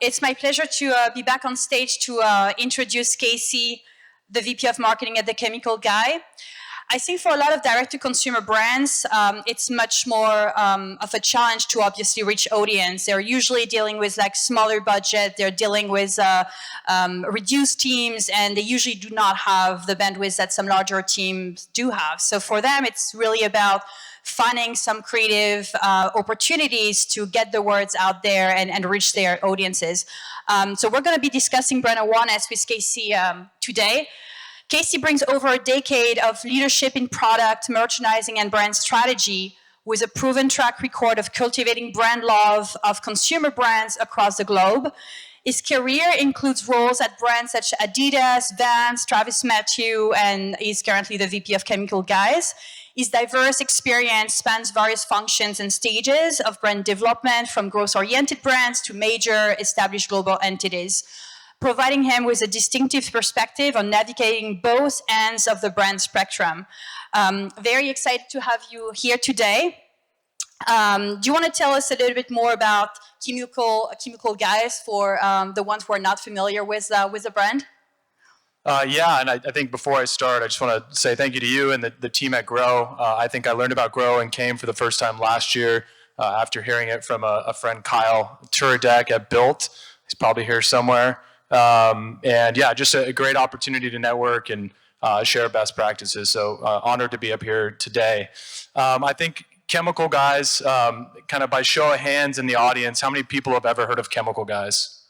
It's my pleasure to be back on stage to introduce Casey, the VP of Marketing at The Chemical Guy. I think for a lot of direct-to-consumer brands, it's much more of a challenge to obviously reach audience. They're usually dealing with like smaller budget, they're dealing with reduced teams, and they usually do not have the bandwidth that some larger teams do have. So for them, it's really about finding some creative opportunities to get the words out there and reach their audiences. So we're going to be discussing brand awareness with Casey today. Casey brings over a decade of leadership in product, merchandising, and brand strategy with a proven track record of cultivating brand love of consumer brands across the globe. His career includes roles at brands such as Adidas, Vans, Travis Mathew, and he's currently the VP of Chemical Guys. His diverse experience spans various functions and stages of brand development, from growth-oriented brands to major established global entities, providing him with a distinctive perspective on navigating both ends of the brand spectrum. Very excited to have you here today. Do you want to tell us a little bit more about Chemical Guys for the ones who are not familiar with the brand? Yeah, and I think before I start, I just want to say thank you to you and the team at Grow. I think I learned about Grow and came for the first time last year after hearing it from a friend, Kyle Turadek at Built. He's probably here somewhere. And yeah, just a great opportunity to network and share best practices. So honored to be up here today. I think Chemical Guys, kind of by show of hands in the audience, how many people have ever heard of Chemical Guys?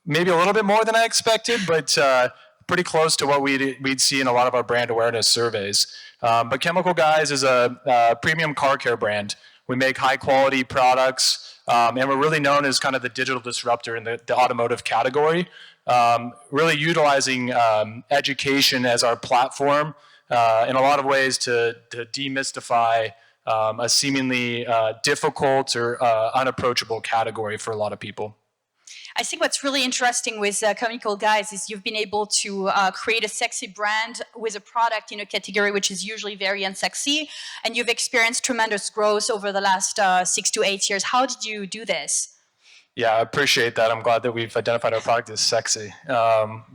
Maybe a little bit more than I expected, but pretty close to what we'd see in a lot of our brand awareness surveys. But Chemical Guys is a premium car care brand. We make high quality products, and we're really known as kind of the digital disruptor in the automotive category, really utilizing education as our platform in a lot of ways to demystify a seemingly difficult or unapproachable category for a lot of people. I think what's really interesting with Chemical Guys is you've been able to create a sexy brand with a product in a category which is usually very unsexy, and you've experienced tremendous growth over the last 6 to 8 years. How did you do this? Yeah, I appreciate that. I'm glad that we've identified our product as sexy.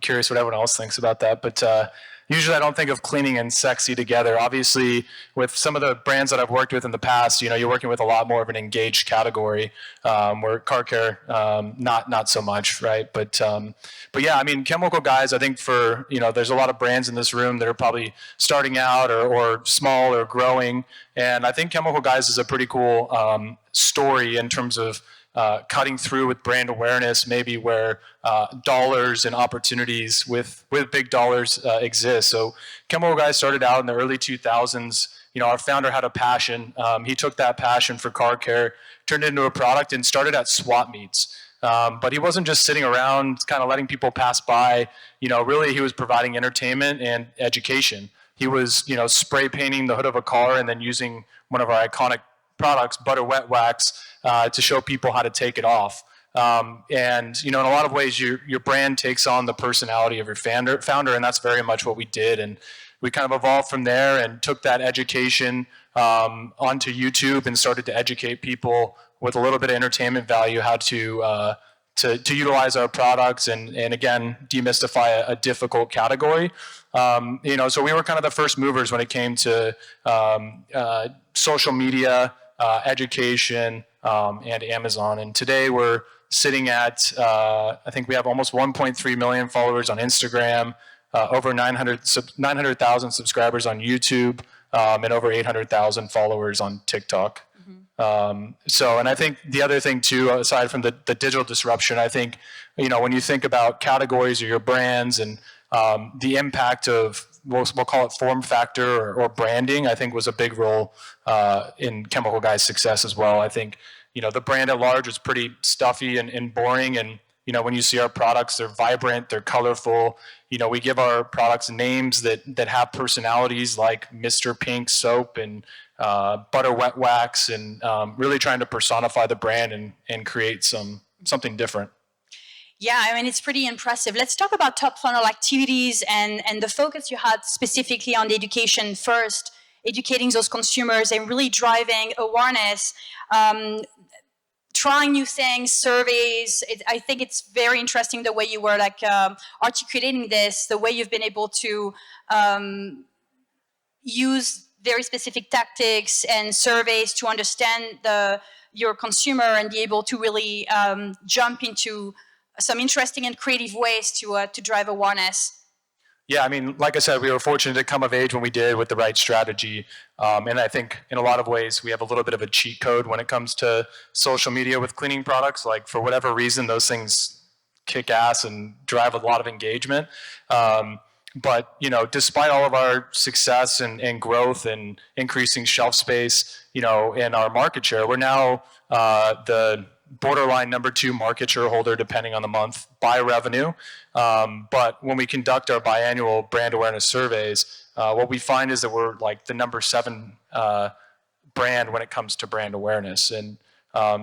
Curious what everyone else thinks about that, but usually I don't think of cleaning and sexy together. Obviously, with some of the brands that I've worked with in the past, you know, you're working with a lot more of an engaged category, where car care, not so much, right? But yeah, I mean, Chemical Guys, I think for, you know, there's a lot of brands in this room that are probably starting out or small or growing. And I think Chemical Guys is a pretty cool story in terms of cutting through with brand awareness, maybe where dollars and opportunities with big dollars exist. So Chemical Guys started out in the early 2000s. You know, our founder had a passion. He took that passion for car care, turned it into a product, and started at swap meets. But he wasn't just sitting around kind of letting people pass by. You know, really he was providing entertainment and education. He was, you know, spray painting the hood of a car and then using one of our iconic products, butter wet wax, to show people how to take it off. And, you know, in a lot of ways, your brand takes on the personality of your founder, and that's very much what we did. And we kind of evolved from there and took that education onto YouTube and started to educate people with a little bit of entertainment value how to utilize our products and again, demystify a difficult category. You know, so we were kind of the first movers when it came to social media, education, and Amazon. And today we're sitting at, I think we have almost 1.3 million followers on Instagram, over 900,000 subscribers on YouTube, and over 800,000 followers on TikTok. So, and I think the other thing too, aside from the digital disruption, I think, you know, when you think about categories or your brands and the impact of, we'll call it form factor or branding, I think was a big role in Chemical Guys' success as well. I think, you know, the brand at large is pretty stuffy and boring. And, you know, when you see our products, they're vibrant, they're colorful. You know, we give our products names that have personalities like Mr. Pink soap and butter wet wax, and really trying to personify the brand and create something different. Yeah, I mean, it's pretty impressive. Let's talk about top funnel activities and the focus you had specifically on the education first, educating those consumers and really driving awareness. trying new things, surveys. I think it's very interesting the way you were like articulating this, the way you've been able to use very specific tactics and surveys to understand your consumer and be able to really jump into some interesting and creative ways to drive awareness. Yeah, I mean, like I said, we were fortunate to come of age when we did with the right strategy. And I think in a lot of ways, we have a little bit of a cheat code when it comes to social media with cleaning products. Like, for whatever reason, those things kick ass and drive a lot of engagement. But, you know, despite all of our success and growth and increasing shelf space, you know, and our market share, we're now the borderline number 2 market share holder, depending on the month, by revenue. But when we conduct our biannual brand awareness surveys, what we find is that we're like the number 7 brand when it comes to brand awareness. And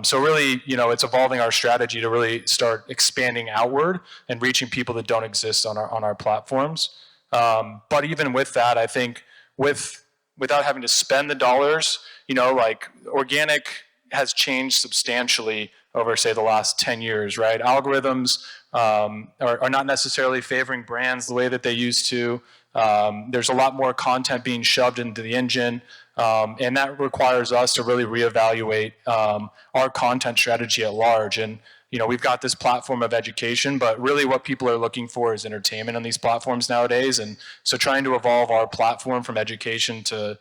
so really, you know, it's evolving our strategy to really start expanding outward and reaching people that don't exist on our platforms. But even with that, I think without having to spend the dollars, you know, like organic has changed substantially over, say, the last 10 years, right? Algorithms are not necessarily favoring brands the way that they used to. There's a lot more content being shoved into the engine, and that requires us to really reevaluate our content strategy at large. And you know, we've got this platform of education, but really what people are looking for is entertainment on these platforms nowadays. And so trying to evolve our platform from education to,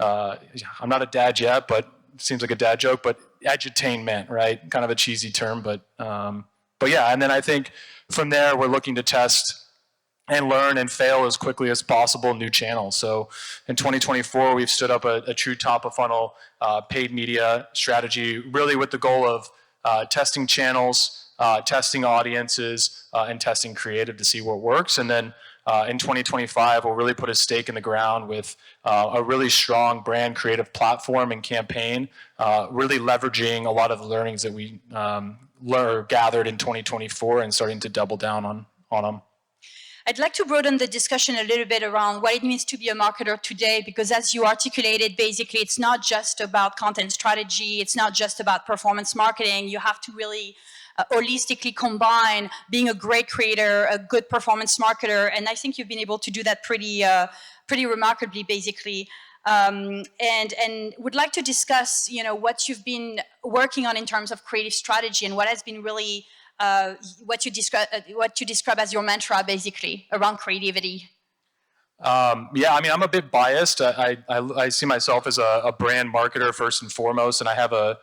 I'm not a dad yet, but it seems like a dad joke, but edutainment, right? Kind of a cheesy term, but yeah. And then I think from there, we're looking to test and learn and fail as quickly as possible new channels. So in 2024, we've stood up a true top of funnel paid media strategy, really with the goal of testing channels, testing audiences, and testing creative to see what works. And then in 2025, we'll really put a stake in the ground with a really strong brand creative platform and campaign, really leveraging a lot of the learnings that we gathered in 2024 and starting to double down on them. I'd like to broaden the discussion a little bit around what it means to be a marketer today, because as you articulated, basically, it's not just about content strategy, it's not just about performance marketing. You have to really holistically combine being a great creator, a good performance marketer, and I think you've been able to do that pretty remarkably, basically. And would like to discuss, you know, what you've been working on in terms of creative strategy and what has been really what you describe as your mantra, basically, around creativity. Yeah, I mean, I'm a bit biased. I see myself as a brand marketer first and foremost, and I have a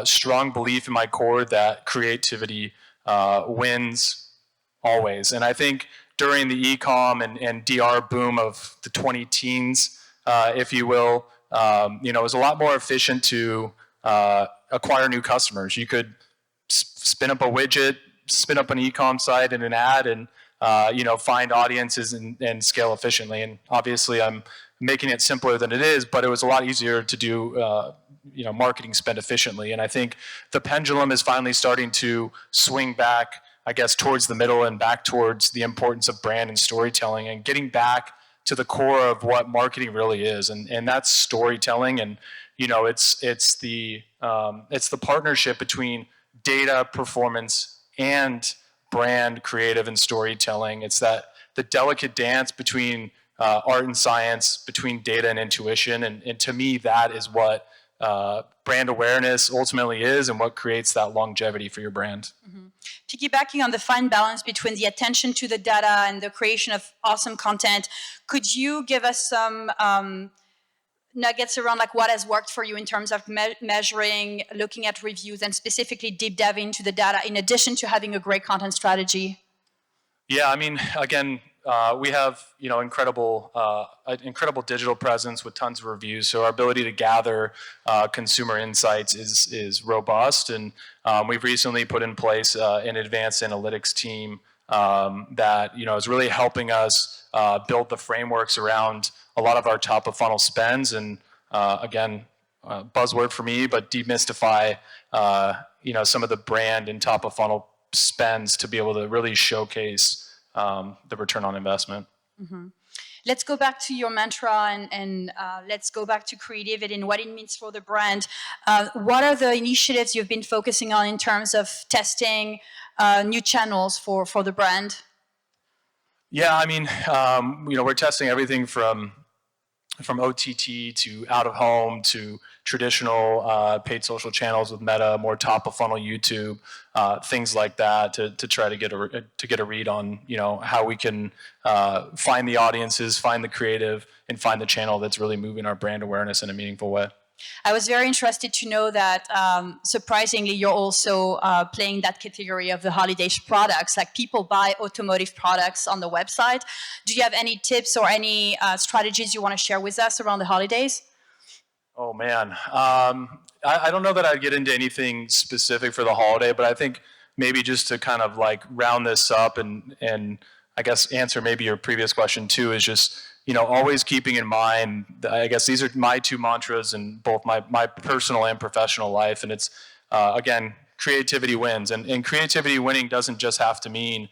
strong belief in my core that creativity wins always. And I think during the e-com and DR boom of the 20 teens, if you will, you know, it was a lot more efficient to acquire new customers. You could spin up a widget, spin up an e-com site and an ad, and you know, find audiences and scale efficiently. And obviously, I'm making it simpler than it is, but it was a lot easier to do you know, marketing spend efficiently. And I think the pendulum is finally starting to swing back, I guess, towards the middle and back towards the importance of brand and storytelling and getting back to the core of what marketing really is, and that's storytelling. And you know, it's the partnership between data, performance, and brand, creative, and storytelling. It's that the delicate dance between art and science, between data and intuition, and to me, that is what brand awareness ultimately is, and what creates that longevity for your brand. Mm-hmm. Piggybacking on the fine balance between the attention to the data and the creation of awesome content, could you give us some nuggets around like what has worked for you in terms of measuring, looking at reviews, and specifically deep diving into the data in addition to having a great content strategy? Yeah, I mean, again, we have, you know, incredible digital presence with tons of reviews. So our ability to gather consumer insights is robust, and we've recently put in place an advanced analytics team that, you know, is really helping us build the frameworks around a lot of our top of funnel spends. And again, buzzword for me, but demystify you know, some of the brand and top of funnel spends to be able to really showcase the return on investment. Mm-hmm. Let's go back to your mantra and let's go back to creativity and what it means for the brand. What are the initiatives you've been focusing on in terms of testing new channels for the brand? Yeah, I mean, we're testing everything from OTT to out of home to traditional paid social channels with Meta, more top of funnel YouTube, things like that to try to get a read on how we can find the audiences, find the creative, and find the channel that's really moving our brand awareness in a meaningful way. I was very interested to know that surprisingly you're also playing that category of the holiday products, like people buy automotive products on the website. Do you have any tips or any strategies you want to share with us around the holidays? Oh man, I don't know that I'd get into anything specific for the holiday, but I think maybe just to kind of like round this up and I guess answer maybe your previous question too is just always keeping in mind that I guess these are my two mantras in both my personal and professional life, and it's again creativity wins, and creativity winning doesn't just have to mean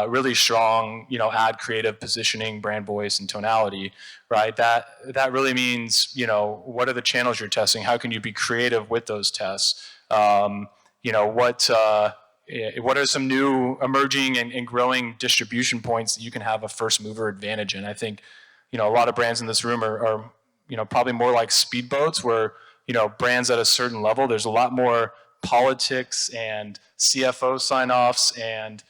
really strong, ad creative positioning, brand voice, and tonality, right? That really means, what are the channels you're testing? How can you be creative with those tests? What are some new emerging and growing distribution points that you can have a first mover advantage in? I think, a lot of brands in this room are probably more like speedboats where, brands at a certain level, there's a lot more politics and CFO sign-offs and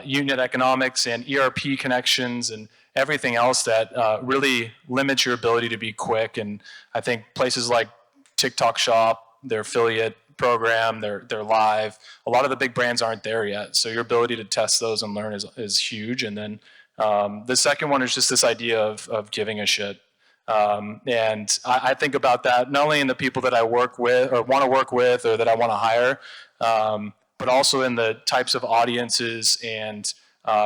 unit economics and ERP connections and everything else that really limits your ability to be quick. And I think places like TikTok Shop, their affiliate program, their live, a lot of the big brands aren't there yet. So your ability to test those and learn is huge. And then the second one is just this idea of giving a shit. And I think about that not only in the people that I work with or want to work with or that I want to hire, but also in the types of audiences and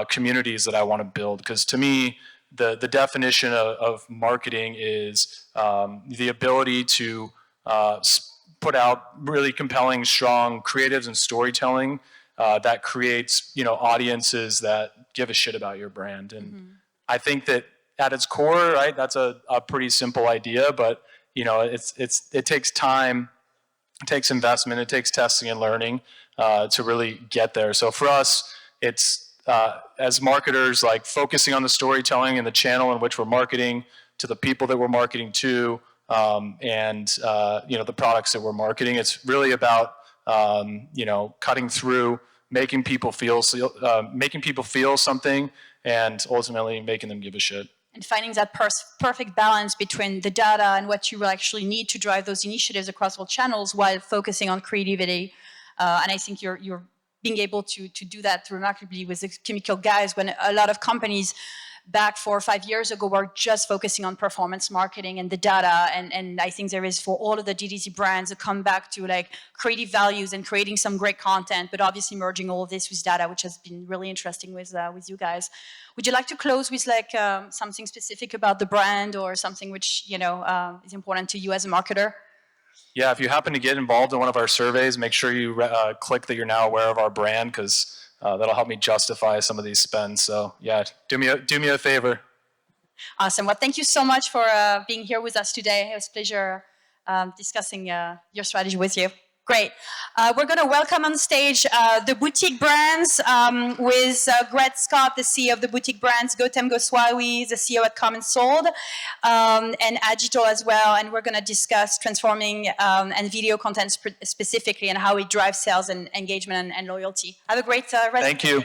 communities that I want to build. Because to me, the definition of marketing is the ability to put out really compelling, strong creatives and storytelling that creates audiences that give a shit about your brand. And I think that at its core, right, that's a pretty simple idea, but it takes time, it takes investment, it takes testing and learning to really get there. So for us, it's as marketers, like focusing on the storytelling and the channel in which we're marketing to the people that we're marketing to, and the products that we're marketing. It's really about cutting through, making people feel something, and ultimately making them give a shit. And finding that perfect balance between the data and what you will actually need to drive those initiatives across all channels while focusing on creativity. And I think you're being able to do that remarkably with the chemical guys, when a lot of companies back 4 or 5 years ago were just focusing on performance marketing and the data. And I think there is, for all of the DTC brands, a comeback to like creative values and creating some great content, but obviously merging all of this with data, which has been really interesting with you guys. Would you like to close with like something specific about the brand or something which is important to you as a marketer? Yeah, if you happen to get involved in one of our surveys, make sure you click that you're now aware of our brand, because that'll help me justify some of these spends. So yeah, do me a favor. Awesome. Well, thank you so much for being here with us today. It was a pleasure discussing your strategy with you. Great. We're going to welcome on stage the boutique brands with Greg Scott, the CEO of the boutique brands, Gautam Goswami, the CEO at Come and Sold, and Agito as well. And we're going to discuss transforming and video content specifically and how it drives sales and engagement and loyalty. Have a great rest Thank you.